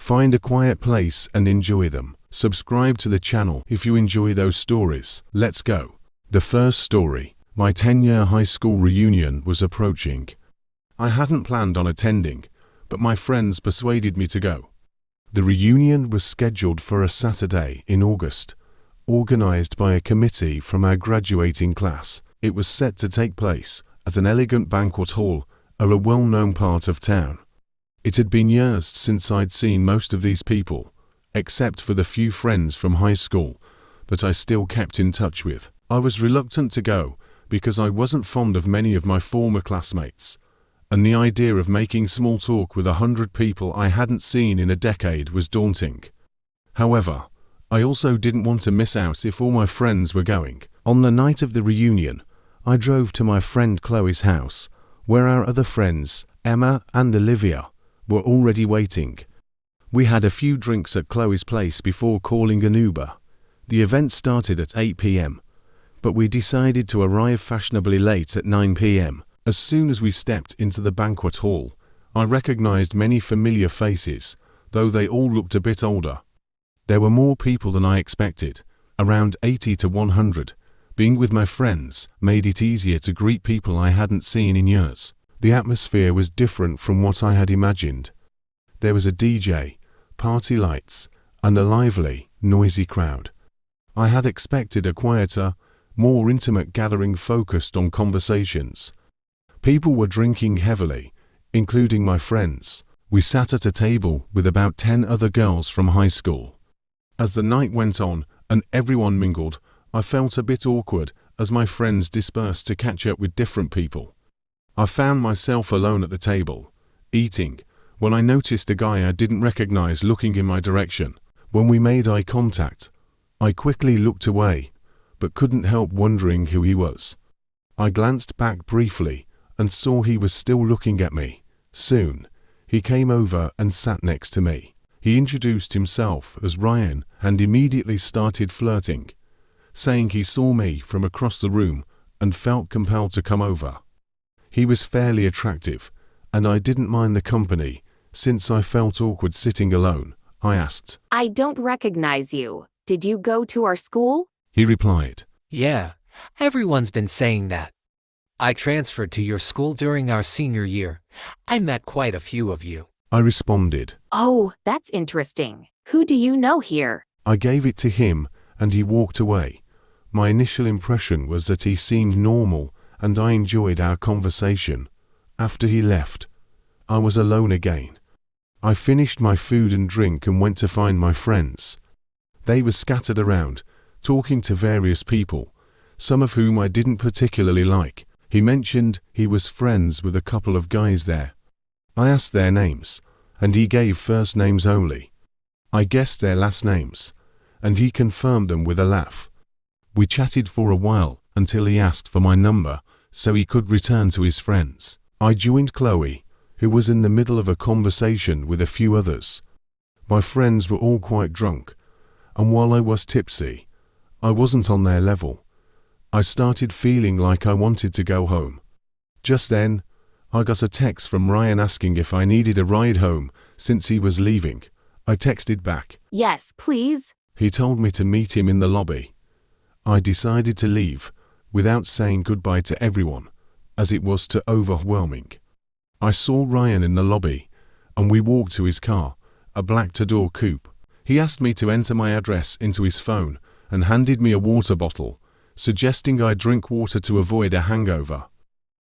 Find a quiet place and enjoy them. Subscribe to the channel if you enjoy those stories. Let's go. The first story. My 10-year high school reunion was approaching. I hadn't planned on attending, but my friends persuaded me to go. The reunion was scheduled for a Saturday in August, organized by a committee from our graduating class. It was set to take place at an elegant banquet hall at a well-known part of town. It had been years since I'd seen most of these people, except for the few friends from high school that I still kept in touch with. I was reluctant to go because I wasn't fond of many of my former classmates, and the idea of making small talk with 100 people I hadn't seen in a decade was daunting. However, I also didn't want to miss out if all my friends were going. On the night of the reunion, I drove to my friend Chloe's house, where our other friends, Emma and Olivia, were already waiting. We had a few drinks at Chloe's place before calling an Uber. The event started at 8 p.m., but we decided to arrive fashionably late at 9 p.m. As soon as we stepped into the banquet hall, I recognized many familiar faces, though they all looked a bit older. There were more people than I expected, around 80 to 100. Being with my friends made it easier to greet people I hadn't seen in years. The atmosphere was different from what I had imagined. There was a DJ, party lights, and a lively, noisy crowd. I had expected a quieter, more intimate gathering focused on conversations. People were drinking heavily, including my friends. We sat at a table with about 10 other girls from high school. As the night went on and everyone mingled, I felt a bit awkward as my friends dispersed to catch up with different people. I found myself alone at the table, eating, when I noticed a guy I didn't recognize looking in my direction. When we made eye contact, I quickly looked away, but couldn't help wondering who he was. I glanced back briefly and saw he was still looking at me. Soon, he came over and sat next to me. He introduced himself as Ryan and immediately started flirting, saying he saw me from across the room and felt compelled to come over. He was fairly attractive, and I didn't mind the company since I felt awkward sitting alone. I asked, "I don't recognize you. Did you go to our school?" He replied, "Yeah, everyone's been saying that. I transferred to your school during our senior year. I met quite a few of you." I responded. "Oh, that's interesting. Who do you know here?" I gave it to him and he walked away. My initial impression was that he seemed normal and I enjoyed our conversation. After he left, I was alone again. I finished my food and drink and went to find my friends. They were scattered around, talking to various people, some of whom I didn't particularly like. He mentioned he was friends with a couple of guys there. I asked their names, and he gave first names only. I guessed their last names, and he confirmed them with a laugh. We chatted for a while until he asked for my number so he could return to his friends. I joined Chloe, who was in the middle of a conversation with a few others. My friends were all quite drunk, and while I was tipsy, I wasn't on their level. I started feeling like I wanted to go home. Just then, I got a text from Ryan asking if I needed a ride home since he was leaving. I texted back, "Yes, please." He told me to meet him in the lobby. I decided to leave without saying goodbye to everyone, as it was too overwhelming. I saw Ryan in the lobby, and we walked to his car, a black two-door coupe. He asked me to enter my address into his phone and handed me a water bottle, suggesting I drink water to avoid a hangover.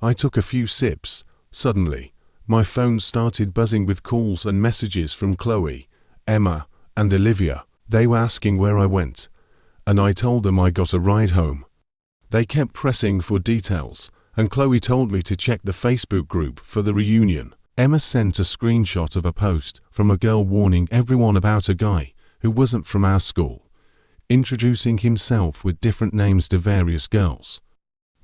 I took a few sips. Suddenly, my phone started buzzing with calls and messages from Chloe, Emma, and Olivia. They were asking where I went, and I told them I got a ride home. They kept pressing for details, and Chloe told me to check the Facebook group for the reunion. Emma sent a screenshot of a post from a girl warning everyone about a guy who wasn't from our school, introducing himself with different names to various girls.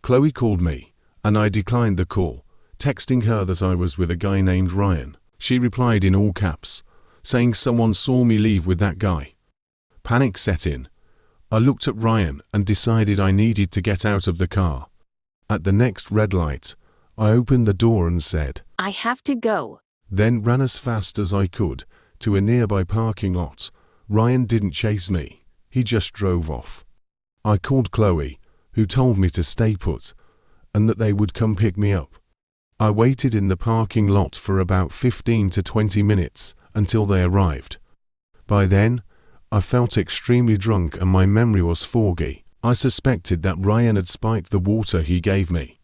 Chloe called me, and I declined the call, texting her that I was with a guy named Ryan. She replied in all caps, saying someone saw me leave with that guy. Panic set in. I looked at Ryan and decided I needed to get out of the car. At the next red light, I opened the door and said, "I have to go." Then ran as fast as I could to a nearby parking lot. Ryan didn't chase me, he just drove off. I called Chloe, who told me to stay put, and that they would come pick me up. I waited in the parking lot for about 15 to 20 minutes until they arrived. By then, I felt extremely drunk and my memory was foggy. I suspected that Ryan had spiked the water he gave me.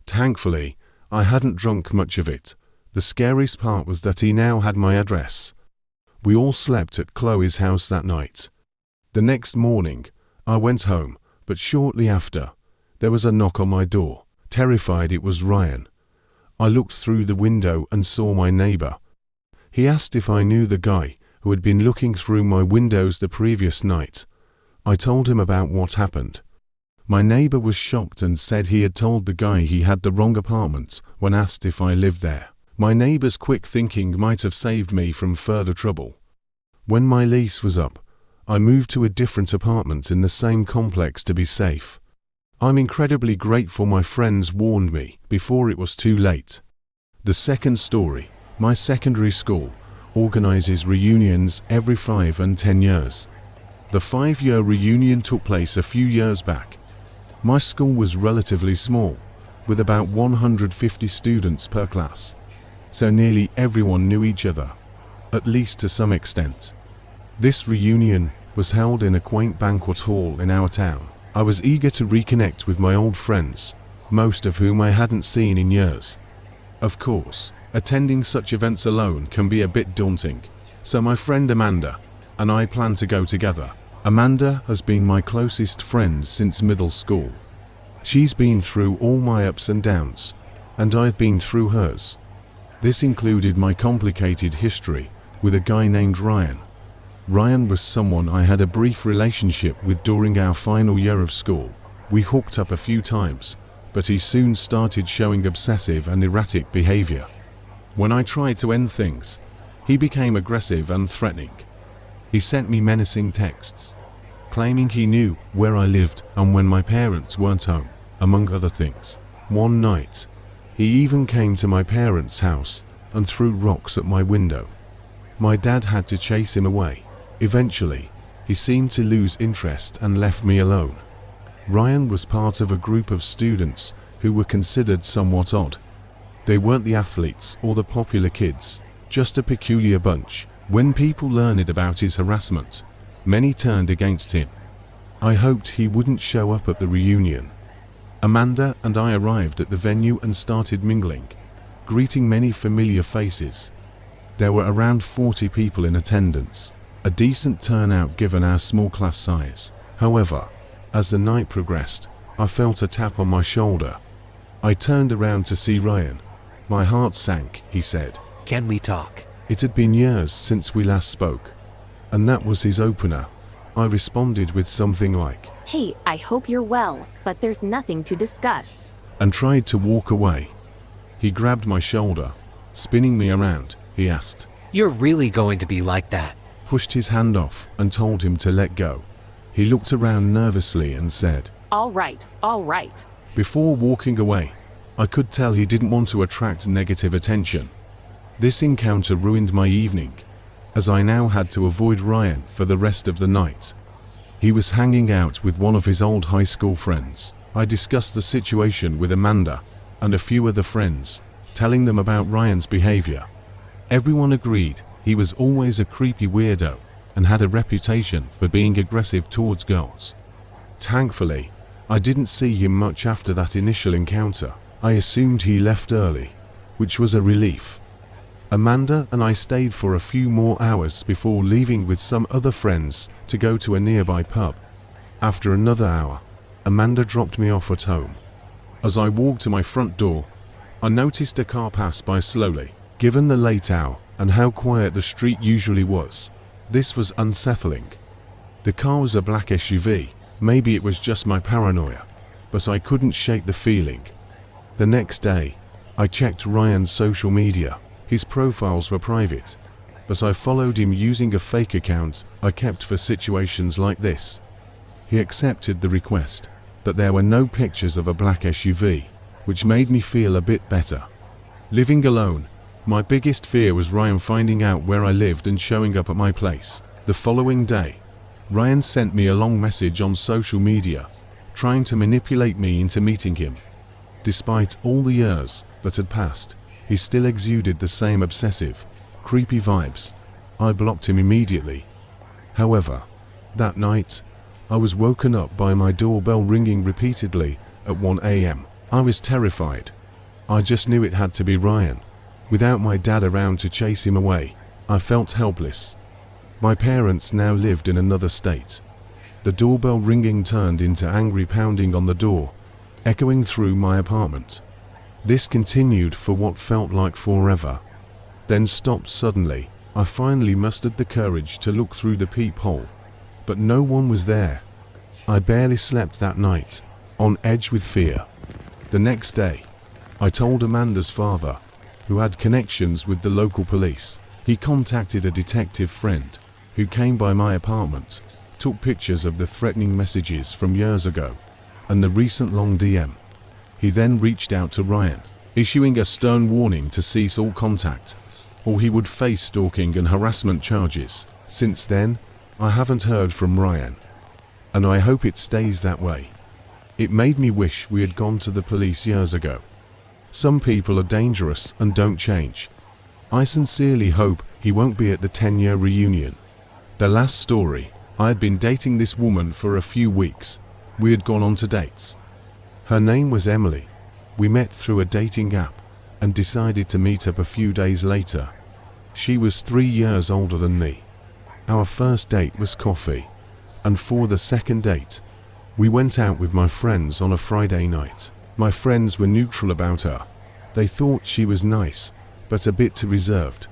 Thankfully, I hadn't drunk much of it. The scariest part was that he now had my address. We all slept at Chloe's house that night. The next morning, I went home, but shortly after, there was a knock on my door. Terrified it was Ryan. I looked through the window and saw my neighbor. He asked if I knew the guy who had been looking through my windows the previous night. I told him about what happened. My neighbor was shocked and said he had told the guy he had the wrong apartment when asked if I lived there. My neighbor's quick thinking might have saved me from further trouble. When my lease was up, I moved to a different apartment in the same complex to be safe. I'm incredibly grateful my friends warned me before it was too late. The second story, my secondary school organizes reunions every 5 and 10 years. The 5-year reunion took place a few years back. My school was relatively small, with about 150 students per class, so nearly everyone knew each other, at least to some extent. This reunion was held in a quaint banquet hall in our town. I was eager to reconnect with my old friends, most of whom I hadn't seen in years. Of course, attending such events alone can be a bit daunting, so my friend Amanda and I plan to go together. Amanda has been my closest friend since middle school. She's been through all my ups and downs, and I've been through hers. This included my complicated history with a guy named Ryan. Ryan was someone I had a brief relationship with during our final year of school. We hooked up a few times, but he soon started showing obsessive and erratic behavior. When I tried to end things, he became aggressive and threatening. He sent me menacing texts, claiming he knew where I lived and when my parents weren't home, among other things. One night, he even came to my parents' house and threw rocks at my window. My dad had to chase him away. Eventually, he seemed to lose interest and left me alone. Ryan was part of a group of students who were considered somewhat odd. They weren't the athletes or the popular kids, just a peculiar bunch. When people learned about his harassment, many turned against him. I hoped he wouldn't show up at the reunion. Amanda and I arrived at the venue and started mingling, greeting many familiar faces. There were around 40 people in attendance, a decent turnout given our small class size. However, as the night progressed, I felt a tap on my shoulder. I turned around to see Ryan. My heart sank, he said. Can we talk? It had been years since we last spoke, and that was his opener. I responded with something like, Hey, I hope you're well, but there's nothing to discuss. and tried to walk away. He grabbed my shoulder, spinning me around. He asked, You're really going to be like that? pushed his hand off and told him to let go. He looked around nervously and said, All right, all right. Before walking away, I could tell he didn't want to attract negative attention. This encounter ruined my evening, as I now had to avoid Ryan for the rest of the night. He was hanging out with one of his old high school friends. I discussed the situation with Amanda and a few other friends, telling them about Ryan's behavior. Everyone agreed he was always a creepy weirdo and had a reputation for being aggressive towards girls. Thankfully, I didn't see him much after that initial encounter. I assumed he left early, which was a relief. Amanda and I stayed for a few more hours before leaving with some other friends to go to a nearby pub. After another hour, Amanda dropped me off at home. As I walked to my front door, I noticed a car pass by slowly. Given the late hour and how quiet the street usually was, this was unsettling. The car was a black SUV. Maybe it was just my paranoia, but I couldn't shake the feeling. The next day, I checked Ryan's social media. His profiles were private, but I followed him using a fake account I kept for situations like this. He accepted the request, but there were no pictures of a black SUV, which made me feel a bit better. Living alone, My biggest fear was Ryan finding out where I lived and showing up at my place. The following day, Ryan sent me a long message on social media, trying to manipulate me into meeting him. Despite all the years that had passed, he still exuded the same obsessive, creepy vibes. I blocked him immediately. However, that night, I was woken up by my doorbell ringing repeatedly at 1 a.m. I was terrified. I just knew it had to be Ryan. Without my dad around to chase him away, I felt helpless. My parents now lived in another state. The doorbell ringing turned into angry pounding on the door, echoing through my apartment. This continued for what felt like forever, then stopped suddenly. I finally mustered the courage to look through the peephole, but no one was there. I barely slept that night, on edge with fear. The next day, I told Amanda's father, who had connections with the local police. He contacted a detective friend, who came by my apartment, took pictures of the threatening messages from years ago, and the recent long DM. He then reached out to Ryan, issuing a stern warning to cease all contact, or he would face stalking and harassment charges. Since then, I haven't heard from Ryan, and I hope it stays that way. It made me wish we had gone to the police years ago. Some people are dangerous and don't change. I sincerely hope he won't be at the 10-year reunion. The last story, I had been dating this woman for a few weeks. We had gone on to dates. Her name was Emily. We met through a dating app and decided to meet up a few days later. She was 3 years older than me. Our first date was coffee, and for the second date, we went out with my friends on a Friday night. My friends were neutral about her. They thought she was nice, but a bit too reserved.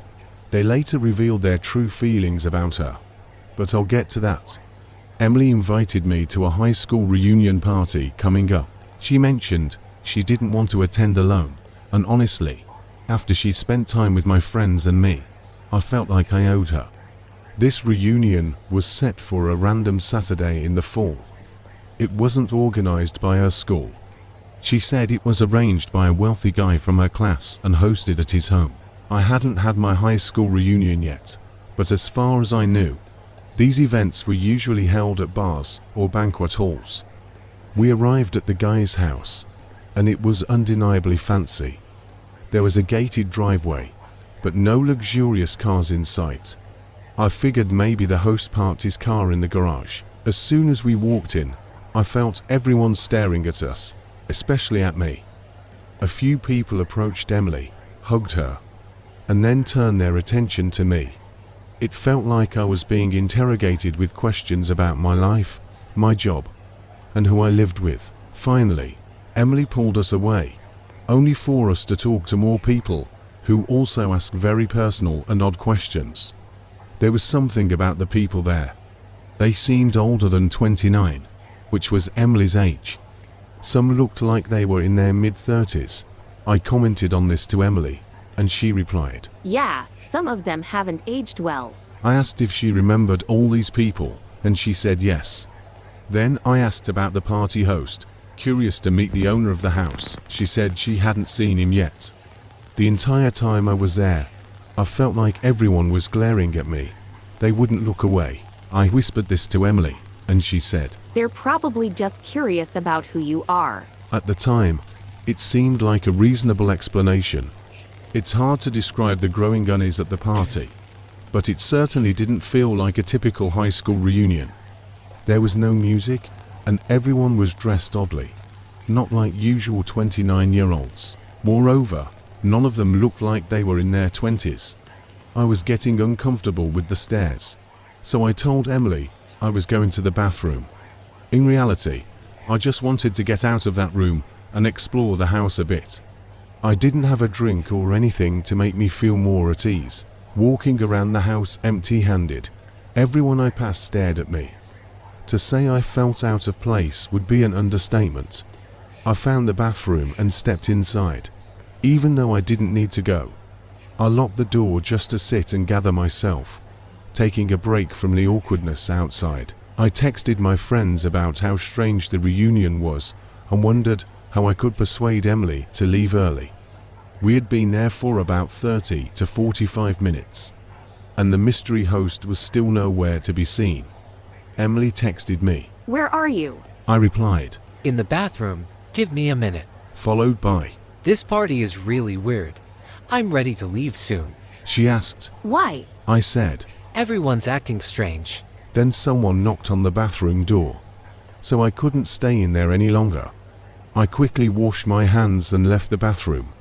They later revealed their true feelings about her, but I'll get to that. Emily invited me to a high school reunion party coming up. She mentioned she didn't want to attend alone, and honestly, after she spent time with my friends and me, I felt like I owed her. This reunion was set for a random Saturday in the fall. It wasn't organized by her school. She said it was arranged by a wealthy guy from her class and hosted at his home. I hadn't had my high school reunion yet, but as far as I knew, these events were usually held at bars or banquet halls. We arrived at the guy's house, and it was undeniably fancy. There was a gated driveway, but no luxurious cars in sight. I figured maybe the host parked his car in the garage. As soon as we walked in, I felt everyone staring at us, especially at me. A few people approached Emily, hugged her, and then turned their attention to me. It felt like I was being interrogated with questions about my life, my job, and who I lived with. Finally, Emily pulled us away, only for us to talk to more people, who also asked very personal and odd questions. There was something about the people there. They seemed older than 29, which was Emily's age. Some looked like they were in their mid-30s. I commented on this to Emily, and she replied, Yeah, some of them haven't aged well. I asked if she remembered all these people, and she said yes. Then I asked about the party host, curious to meet the owner of the house. She said she hadn't seen him yet. The entire time I was there, I felt like everyone was glaring at me. They wouldn't look away. I whispered this to Emily, and she said, They're probably just curious about who you are. At the time, it seemed like a reasonable explanation. It's hard to describe the growing unease at the party, but it certainly didn't feel like a typical high school reunion. There was no music, and everyone was dressed oddly, not like usual 29-year-olds. Moreover, none of them looked like they were in their 20s. I was getting uncomfortable with the stares, so I told Emily I was going to the bathroom. In reality, I just wanted to get out of that room and explore the house a bit. I didn't have a drink or anything to make me feel more at ease. Walking around the house empty-handed, everyone I passed stared at me. To say I felt out of place would be an understatement. I found the bathroom and stepped inside, even though I didn't need to go. I locked the door just to sit and gather myself, taking a break from the awkwardness outside. I texted my friends about how strange the reunion was and wondered how I could persuade Emily to leave early. We had been there for about 30 to 45 minutes, and the mystery host was still nowhere to be seen. Emily texted me. Where are you? I replied, In the bathroom, give me a minute. followed by, This party is really weird. I'm ready to leave soon. she asked. Why? I said. Everyone's acting strange. Then someone knocked on the bathroom door, so I couldn't stay in there any longer. I quickly washed my hands and left the bathroom.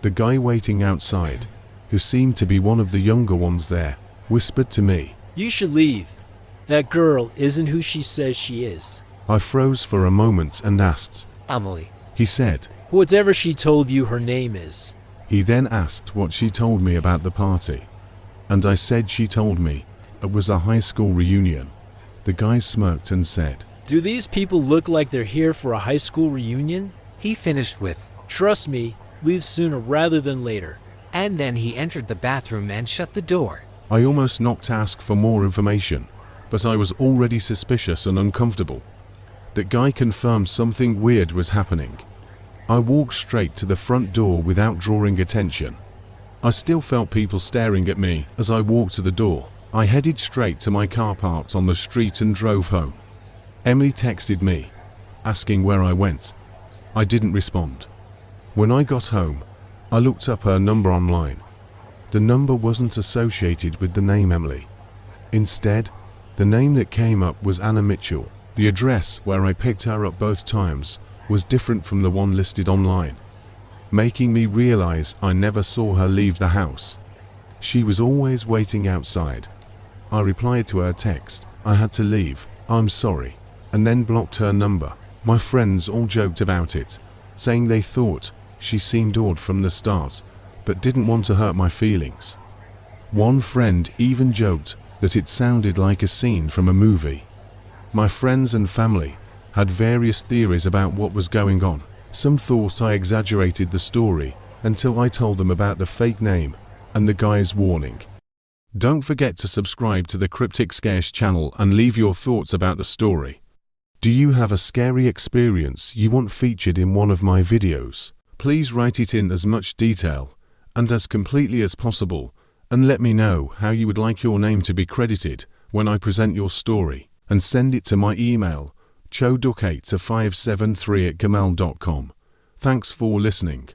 The guy waiting outside, who seemed to be one of the younger ones there, whispered to me. You should leave. That girl isn't who she says she is. I froze for a moment and asked. Emily, He said. Whatever she told you her name is. He then asked what she told me about the party, and I said she told me it was a high school reunion. The guy smirked and said, Do these people look like they're here for a high school reunion? he finished with, Trust me, leave sooner rather than later. and then he entered the bathroom and shut the door. I almost not to ask for more information, but I was already suspicious and uncomfortable. The guy confirmed something weird was happening. I walked straight to the front door without drawing attention. I still felt people staring at me as I walked to the door. I headed straight to my car parked on the street and drove home. Emily texted me, asking where I went. I didn't respond. When I got home, I looked up her number online. The number wasn't associated with the name Emily. Instead, the name that came up was Anna Mitchell. The address where I picked her up both times was different from the one listed online, making me realize I never saw her leave the house. She was always waiting outside. I replied to her text, I had to leave, I'm sorry, and then blocked her number. My friends all joked about it, saying they thought she seemed odd from the start, but didn't want to hurt my feelings. One friend even joked that it sounded like a scene from a movie. My friends and family had various theories about what was going on. Some thought I exaggerated the story until I told them about the fake name and the guy's warning. Don't forget to subscribe to the Kryptic Scares channel and leave your thoughts about the story. Do you have a scary experience you want featured in one of my videos? Please write it in as much detail and as completely as possible, and let me know how you would like your name to be credited when I present your story, and send it to my email, choduck8to573@gmail.com. Thanks for listening.